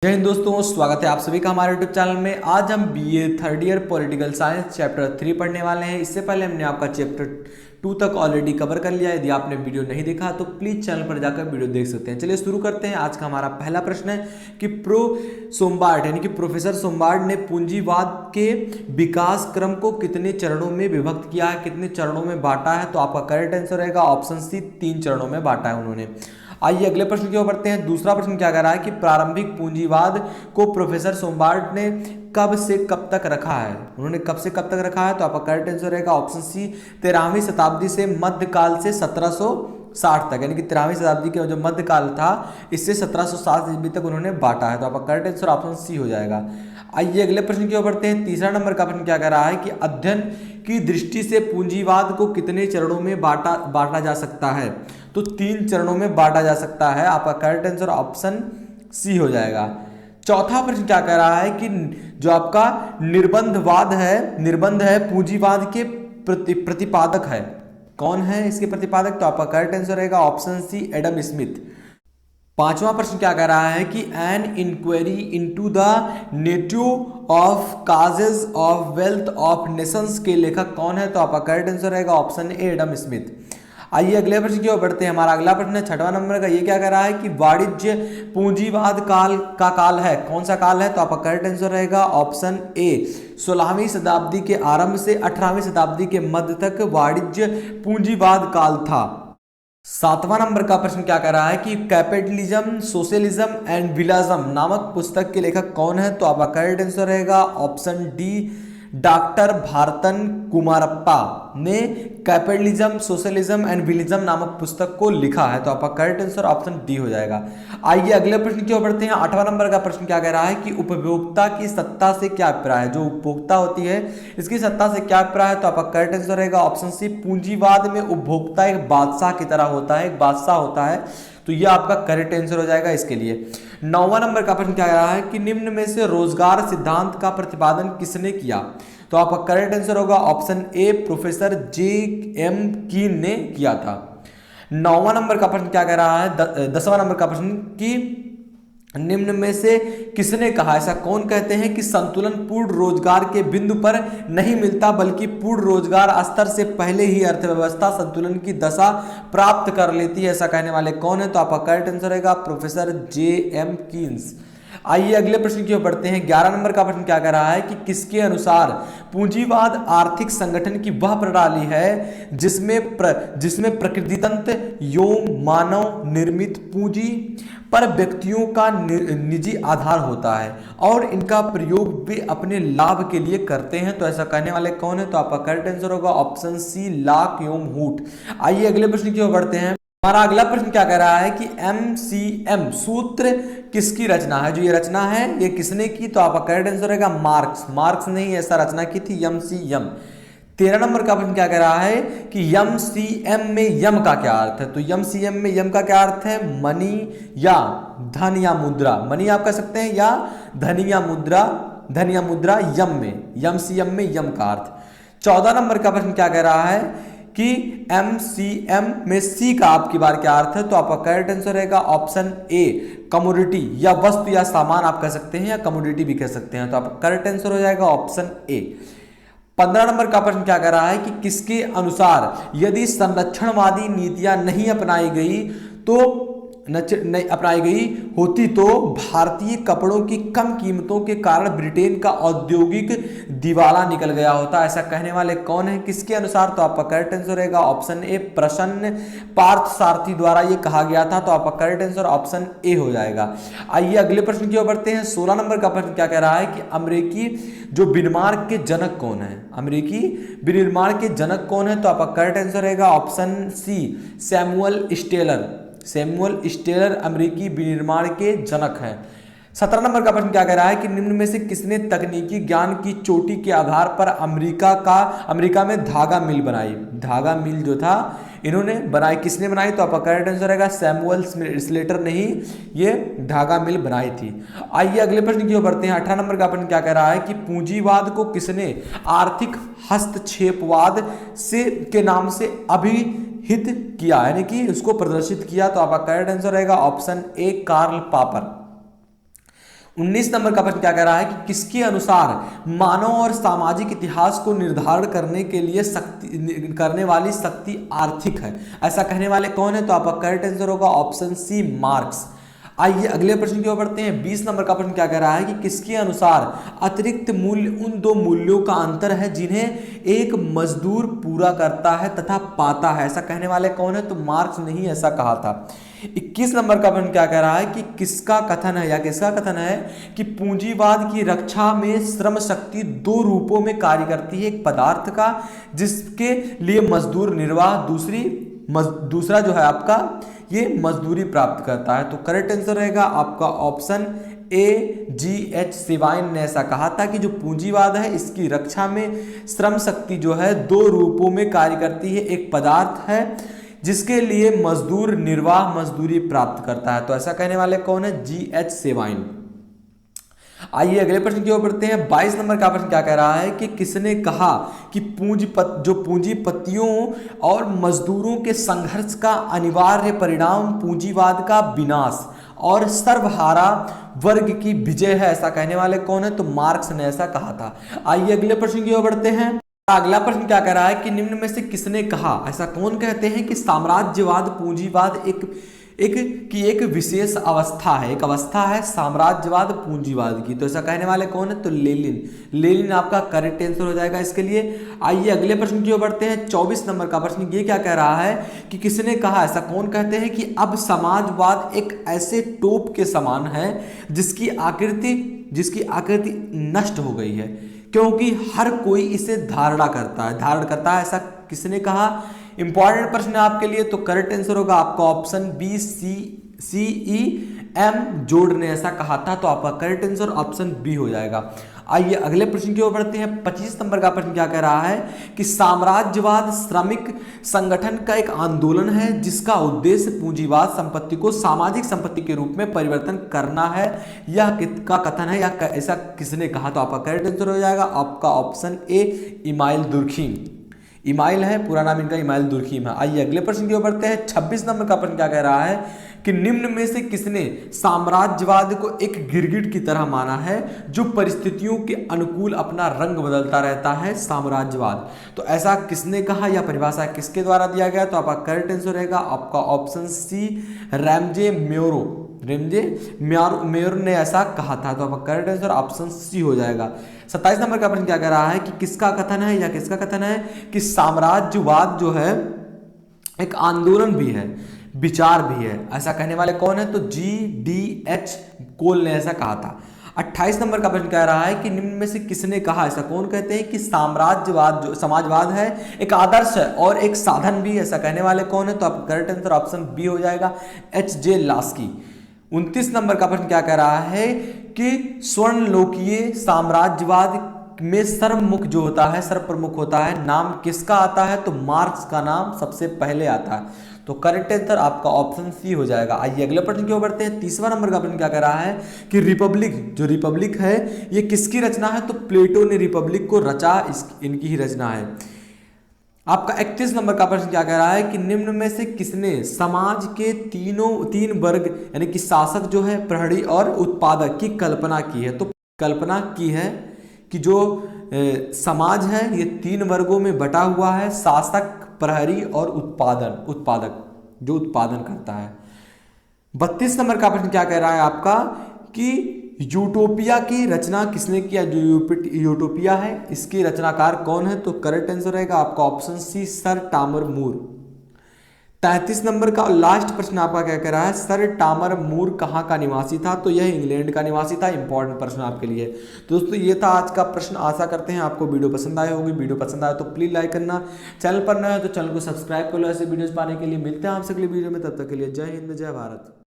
जय हिंद दोस्तों, स्वागत है आप सभी का हमारे यूट्यूब चैनल में। आज हम BA third year political science chapter 3 पढ़ने वाले हैं। इससे पहले हमने आपका चैप्टर 2 तक ऑलरेडी कवर कर लिया है। यदि आपने वीडियो नहीं देखा तो प्लीज चैनल पर जाकर वीडियो देख सकते हैं। चलिए शुरू करते हैं। आज का हमारा पहला प्रश्न है कि सोमबार्ड यानी कि प्रोफेसर सोमबार्ड ने पूंजीवाद के विकास क्रम को कितने चरणों में विभक्त किया है, कितने चरणों में बांटा है? तो आपका करेक्ट आंसर रहेगा ऑप्शन सी, 3 चरणों में बांटा है उन्होंने। आइए अगले प्रश्न की ओर बढ़ते हैं। दूसरा प्रश्न क्या कह रहा है कि प्रारंभिक पूंजीवाद को प्रोफेसर सोमबार्ड ने कब से कब तक रखा है? उन्होंने कब से कब तक रखा है? तो आपका करेक्ट आंसर रहेगा ऑप्शन सी, 13वीं शताब्दी से मध्यकाल से 1760 तक, यानी कि 13वीं शताब्दी के जो मध्यकाल था इससे 1760 ईस्वी तक उन्होंने बांटा है। तो आपका करेक्ट आंसर ऑप्शन सी हो जाएगा। आइए अगले प्रश्न की ओर बढ़ते हैं। तीसरा नंबर का प्रश्न क्या कह रहा है कि अध्ययन की दृष्टि से पूंजीवाद को कितने चरणों में बांटा जा सकता है? तो 3 चरणों में बांटा जा सकता है। आपका करेक्ट आंसर ऑप्शन सी हो जाएगा। चौथा प्रश्न क्या कह रहा है कि जो आपका निर्बंध है पूंजीवाद के प्रतिपादक है, कौन है इसके प्रतिपादक? तो आपका करेक्ट आंसर रहेगा ऑप्शन सी, एडम स्मिथ। पांचवा प्रश्न क्या कह रहा है कि an inquiry into the native of causes of wealth of nations के लेखक कौन है? तो आपका करेक्ट आंसर रहेगा ऑप्शन ए, एडम स्मिथ। आइए अगले प्रश्न की ओर बढ़ते हैं। हमारा अगला प्रश्न है 6वां नंबर का। ये क्या कह रहा है कि वाणिज्य पूंजीवाद काल है, कौन सा काल है? तो आपका करेक्ट आंसर रहेगा ऑप्शन ए, 16वीं शताब्दी के आरंभ से 18वीं शताब्दी के मध्य तक वाणिज्य पूंजीवाद काल था। 7वां नंबर का प्रश्न क्या कह रहा है कि कैपिटलिज्म, सोशलिज्म एंड विलाज्म नामक पुस्तक के लेखक कौन है? तो आपका करेक्ट आंसर रहेगा ऑप्शन डी, डॉक्टर भारतन कुमारप्पा ने कैपिटलिज्म, सोशलिज्म एंड विलिज्म नामक पुस्तक को लिखा है। तो आपका करेक्ट आंसर ऑप्शन डी हो जाएगा। आइए अगले प्रश्न की ओर बढ़ते हैं। 8वां नंबर का प्रश्न क्या कह रहा है कि उपभोक्ता की सत्ता से क्या अभिप्राय है? जो उपभोक्ता होती है इसकी सत्ता से क्या अभिप्राय है? तो आपका करेक्ट आंसर रहेगा ऑप्शन सी, पूंजीवाद में उपभोक्ता एक बादशाह की तरह होता है, एक बादशाह होता है। तो यह आपका करेक्ट आंसर हो जाएगा इसके लिए। 9वां नंबर का प्रश्न क्या कह रहा है कि निम्न में से रोजगार सिद्धांत का प्रतिपादन किसने किया? तो आपका करेक्ट आंसर होगा option A, professor J M Keen ने किया था। 9वां नंबर का प्रश्न क्या कह रहा है? 10वां नंबर का प्रश्न कि निम्न में से किसने कहा, ऐसा कौन कहते हैं कि संतुलन पूर्ण रोजगार के बिंदु पर नहीं मिलता बल्कि पूर्ण रोजगार स्तर से पहले ही अर्थव्यवस्था संतुलन की दशा प्राप्त कर लेती है? ऐसा कहने वाले कौन है? तो आपका करेक्ट आंसर रहेगा प्रोफेसर जे एम कीन्स। आइए अगले प्रश्न की ओर बढ़ते हैं। 11 नंबर का प्रश्न क्या कह रहा है कि किसके अनुसार पूंजीवाद आर्थिक संगठन की वह प्रणाली है जिसमें प्रकृतितंत्र एवं मानव निर्मित पूंजी पर व्यक्तियों का निजी आधार होता है और इनका प्रयोग वे अपने लाभ के लिए करते हैं? तो ऐसा कहने वाले कौन है? तो आपका करेक्ट आंसर होगा ऑप्शन सी, लॉक एवं हूट। आइए अगले प्रश्न की ओर बढ़ते हैं। हमारा अगला प्रश्न क्या कह रहा है कि MCM सूत्र किसकी रचना है? जो ये रचना है ये किसने की? तो आपका करेक्ट आंसर रहेगा मार्क्स ने ही ऐसा रचना की थी, MCM। 13 नंबर का प्रश्न क्या कह रहा है कि MCM में यम का क्या अर्थ है? तो MCM में यम का क्या अर्थ है? मनी या धन या मुद्रा। मनी आप कह सकते हैं या धन या मुद्रा यम में, MCM में यम का अर्थ। 14 नंबर का प्रश्न क्या कह रहा है कि MCM में सी का आपकी बार क्या अर्थ है? तो आपका करेक्ट आंसर रहेगा ऑप्शन ए, कमोडिटी या वस्तु या सामान आप कह सकते हैं या कमोडिटी भी कह सकते हैं। तो आपका करेक्ट आंसर हो जाएगा ऑप्शन ए। 15 नंबर का प्रश्न क्या कह रहा है कि किसके अनुसार यदि संरक्षणवादी नीतियां नहीं अपनाई गई होती तो भारतीय कपड़ों की कम कीमतों के कारण ब्रिटेन का औद्योगिक दिवाला निकल गया होता? ऐसा कहने वाले कौन है किसके अनुसार? तो आपका करेक्ट आंसर रहेगा ऑप्शन ए, प्रसन्न पार्थ सारथी द्वारा ये कहा गया था। तो आपका करेक्ट आंसर ऑप्शन ए हो जाएगा। आइए अगले प्रश्न की ओर बढ़ते हैं। 16 नंबर का प्रश्न क्या कह रहा है कि अमेरिकी जो विनिर्माण के जनक कौन है? अमेरिकी विनिर्माण के जनक कौन है? तो आपका करेक्ट आंसर रहेगा ऑप्शन सी, सैमुअल स्टेलर अमेरिकी विनिर्माण के जनक हैं। 17 नंबर का प्रश्न क्या कह रहा है कि निम्न में से किसने तकनीकी ज्ञान की चोटी के आधार पर अमेरिका में धागा मिल बनाई? धागा मिल जो था इन्होंने बनाई, किसने बनाई? तो आपका करेक्ट आंसर रहेगा सैमुअल स्लेटर ने ही ये धागा मिल बनाई थी। आइए अगले प्रश्न की ओर बढ़ते हैं। 18 नंबर का प्रश्न क्या कह रहा है कि पूंजीवाद को किसने आर्थिक हस्तक्षेपवाद के नाम से हित किया, यानी कि उसको प्रदर्शित किया? तो आपका करेक्ट आंसर रहेगा option A, Karl Popper. 19 number का प्रश्न क्या कह रहा है कि किसके अनुसार मानव और सामाजिक इतिहास को निर्धारण करने के लिए शक्ति करने वाली शक्ति आर्थिक है, ऐसा कहने वाले कौन है? तो आपका करेक्ट आंसर होगा ऑप्शन सी, मार्क्स। आइए अगले प्रश्न की ओर बढ़ते हैं। 20 नंबर का प्रश्न क्या कह रहा है कि किसके अनुसार अतिरिक्त मूल्य उन दो मूल्यों का अंतर है जिन्हें एक मजदूर पूरा करता है तथा पाता है, ऐसा कहने वाले कौन है? तो मार्क्स ने ही ऐसा कहा था। 21 नंबर का प्रश्न क्या कह रहा है कि किसका कथन है या किसका कथन है कि पूंजीवाद की रक्षा में श्रम शक्ति दो रूपों में कार्य करती है, एक पदार्थ का जिसके लिए मजदूर निर्वाह, दूसरा जो है आपका ये मजदूरी प्राप्त करता है। तो करेक्ट आंसर रहेगा आपका ऑप्शन ए, G.H. सेवाइन ने ऐसा कहा था कि जो पूंजीवाद है इसकी रक्षा में श्रम शक्ति जो है दो रूपों में कार्य करती है, एक पदार्थ है जिसके लिए मजदूर निर्वाह मजदूरी प्राप्त करता है। तो ऐसा कहने वाले कौन है? G.H. सेवाइन। आइए अगले प्रश्न की ओर बढ़ते हैं। 22 नंबर का प्रश्न क्या कह रहा है कि किसने कहा कि पूंजीपतियों और मजदूरों के संघर्ष का अनिवार्य परिणाम पूंजीवाद का विनाश और सर्वहारा वर्ग की विजय है, ऐसा कहने वाले कौन है? तो मार्क्स ने ऐसा कहा था। आइए अगले प्रश्न की ओर बढ़ते हैं। अगला प्रश्न क्या कह रहा है कि निम्न में से किसने कहा, ऐसा कौन कहते हैं कि साम्राज्यवाद पूंजीवाद एक विशेष अवस्था है, एक अवस्था है साम्राज्यवाद पूंजीवाद की। तो ऐसा कहने वाले कौन है? तो लेनिन आपका करेक्ट आंसर हो जाएगा इसके लिए। आइए अगले प्रश्न की ओर बढ़ते हैं। 24 नंबर का प्रश्न ये क्या कह रहा है कि किसने कहा, ऐसा कौन कहते हैं कि अब समाजवाद एक ऐसे टोप के समान है जिसकी आकृति नष्ट हो गई है क्योंकि हर कोई इसे धारण करता है, ऐसा किसने कहा? इंपॉर्टेंट प्रश्न है आपके लिए। तो करेक्ट आंसर होगा आपका ऑप्शन बी, CEM जोड़ ने ऐसा कहा था। तो आपका करेक्ट आंसर ऑप्शन बी हो जाएगा। आइए अगले प्रश्न की ओर बढ़ते हैं। 25 नंबर का प्रश्न क्या कह रहा है कि साम्राज्यवाद श्रमिक संगठन का एक आंदोलन है जिसका उद्देश्य पूंजीवाद संपत्ति को सामाजिक संपत्ति के रूप में परिवर्तन करना है, यह किसका कथन है या ऐसा किसने कहा? तो आपका करेक्ट आंसर हो जाएगा आपका option A, email Durkheim. Email है पूरा नाम इनका, इमाइल दुर्खीम है। आइए अगले प्रश्न की ओर बढ़ते हैं। 26 नंबर का प्रश्न क्या कह रहा है कि निम्न में से किसने साम्राज्यवाद को एक गिरगिट की तरह माना है जो परिस्थितियों के अनुकूल अपना रंग बदलता रहता है? साम्राज्यवाद। तो ऐसा किसने कहा या परिभाषा किसके द्वारा दिया गया? तो आपका करेक्ट आंसर रहेगा आपका ऑप्शन सी, रैमजे मेयर ने ऐसा कहा था। तो आपका करेक्ट आंसर ऑप्शन सी हो जाएगा। 27 नंबर का प्रश्न क्या कह रहा है कि किसका कथन है या किसका कथन है कि साम्राज्यवाद जो है एक आंदोलन भी है, विचार भी है, ऐसा कहने वाले कौन है? तो G.D.H. कोल ने ऐसा कहा था। 28 नंबर का प्रश्न कह रहा है कि निम्न में से किसने कहा, ऐसा कौन कहते हैं कि साम्राज्यवाद जो समाजवाद है एक आदर्श है और एक साधन भी, ऐसा कहने वाले कौन है? तो आपका करेक्ट आंसर ऑप्शन बी हो जाएगा, H.J. लास्की। 29 नंबर का प्रश्न क्या कह रहा है कि स्वर्णलोकीय साम्राज्यवाद में सर्वमुख जो होता है, सर्वप्रमुख होता है, नाम किसका आता है? तो मार्क्स का नाम सबसे पहले आता है। तो करेक्ट आंसर आपका ऑप्शन सी हो जाएगा। आइए अगले प्रश्न की ओर बढ़ते हैं। 30वां नंबर का प्रश्न क्या कह रहा है कि रिपब्लिक है ये किसकी रचना है? तो प्लेटो ने रिपब्लिक को रचा, इनकी ही रचना है। आपका 31 नंबर का प्रश्न क्या कह रहा है कि निम्न में से किसने समाज के तीन वर्ग यानी कि शासक जो है, प्रहरी और उत्पादक की कल्पना की है? तो कल्पना की है कि जो समाज है ये 3 वर्गों में बटा हुआ है, शासक, प्रहरी और उत्पादक जो उत्पादन करता है। 32 नंबर का प्रश्न क्या कह रहा है आपका कि यूटोपिया की रचना किसने किया? जो यूटोपिया है इसके रचनाकार कौन है? तो करेक्ट आंसर रहेगा आपका ऑप्शन सी, सर टामर मूर। 33 नंबर का लास्ट प्रश्न आपका क्या कह रहा है, सर टामर मूर कहाँ का निवासी था? तो यह इंग्लैंड का निवासी था। इंपॉर्टेंट प्रश्न आपके लिए। तो दोस्तों ये था आज का प्रश्न। आशा करते हैं आपको वीडियो पसंद आए होगी। वीडियो पसंद आए तो प्लीज लाइक करना, चैनल पर नए हो तो चैनल को सब्सक्राइब कर लो ऐसे वीडियोस पाने के लिए। मिलते हैं आपसे अगली वीडियो में, तब तक के लिए जय हिंद, जय भारत।